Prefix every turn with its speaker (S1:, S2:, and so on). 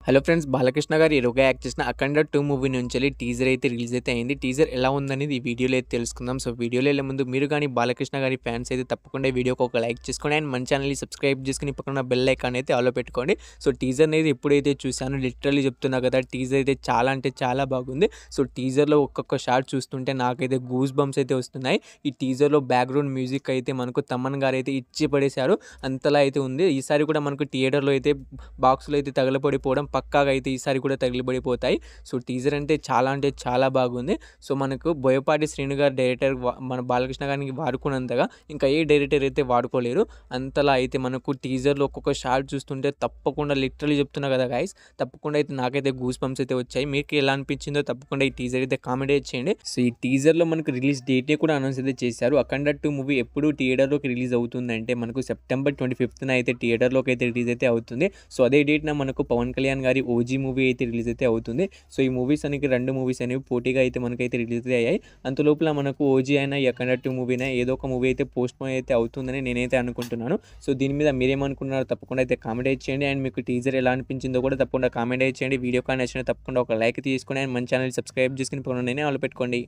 S1: Hello friends, Balakrishna గారు హీరోగా act చేసిన 'అఖండ 2' మూవీ నుంచెల్లి టీజర్ అయితే రిలీజ్ అయితే అయింది. టీజర్ ఎలా ఉందనేది ఈ వీడియోలో అయితే తెలుసుకుందాం. సో వీడియోలో వెళ్ళే ముందు మీరు గాని బాలకృష్ణ గారి ఫ్యాన్స్ అయితే తప్పకుండా ఈ వీడియోకి ఒక లైక్ చేసుకోండి. అండ్ మన ఛానల్‌ని సబ్స్క్రైబ్ చేసుకొని పక్కన ఉన్న బెల్ ఐకాన్ అయితే ఆల్‌లో పెట్టుకోండి. సో టీజర్ అనేది ఎప్పుడైతే చూసానో లిటరల్లీ చెప్తున్నా కదా, టీజర్ అయితే చాలా అంటే చాలా బాగుంది. సో టీజర్‌లో ఒక్కొక్క షాట్ చూస్తుంటే నాకైతే గూస్ బంప్స్ అయితే వస్తున్నాయి. ఈ టీజర్‌లో బ్యాక్‌గ్రౌండ్ మ్యూజిక్ అయితే మనకు తమన్ గారు అయితే ఇచ్చి పడేశారు. అంతలా అయితే ఉంది. ఈసారి కూడా మనకు థియేటర్‌లో అయితే బాక్స్‌లో అయితే తగలబడిపోవడం పక్కాగా అయితే ఈసారి కూడా తగిలిబడిపోతాయి. సో టీజర్ అంటే చాలా బాగుంది. సో మనకు బోయపాటి శ్రీను గారు డైరెక్టర్ మన బాలకృష్ణ గారికి వాడుకున్నంతగా ఇంకా ఏ డైరెక్టర్ అయితే వాడుకోలేరు. అంతలా అయితే మనకు టీజర్‌లో ఒక్కొక్క షాట్ చూస్తుంటే తప్పకుండా లిటరల్లీ చెప్తున్నా కదా గైస్, తప్పకుండా అయితే నాకైతే గూస్ బంప్స్ అయితే వచ్చాయి. మీకు ఎలా అనిపించిందో తప్పకుండా ఈ టీజర్ అయితే కామెంట్ చేయండి. సో ఈ టీజర్‌లో మనకు రిలీజ్ డేట్‌ని కూడా అనౌన్స్ అయితే చేశారు. 'అఖండ 2' మూవీ ఎప్పుడు థియేటర్‌లోకి రిలీజ్ అవుతుందంటే మనకు సెప్టెంబర్ 25న అయితే థియేటర్‌లోకి అయితే రిలీజ్ అయితే అవుతుంది. సో అదే డేట్‌న మనకు పవన్ కళ్యాణ్ గారి 'ఓజీ' మూవీ అయితే రిలీజ్ అయితే అవుతుంది. సో ఈ మూవీస్ అనేవి 2 మూవీస్ అనేవి పోటీగా అయితే మనకైతే రిలీజ్ అయితే అయ్యాయి. అంతలోపల మనకు 'ఓజీ' అయినా ఈ 'అఖండ 2' మూవీనా ఏదో ఒక మూవీ అయితే పోస్ట్‌పోన్ అయితే అవుతుందని నేనైతే అనుకుంటున్నాను. సో దీని మీద మీరేమనుకుంటున్నారో తప్పకుండా అయితే కామెంట్ అయితే చేయండి. అండ్ మీకు టీజర్ ఎలా అనిపించిందో కూడా తప్పకుండా కామెంట్ అయితే చేయండి. వీడియో కానీ నచ్చినా తప్పకుండా ఒక లైక్ తీసుకోండి. అండ్ మన ఛానల్ సబ్స్క్రైబ్ చేసుకొని పక్కన ఆల్ పెట్టుకోండి.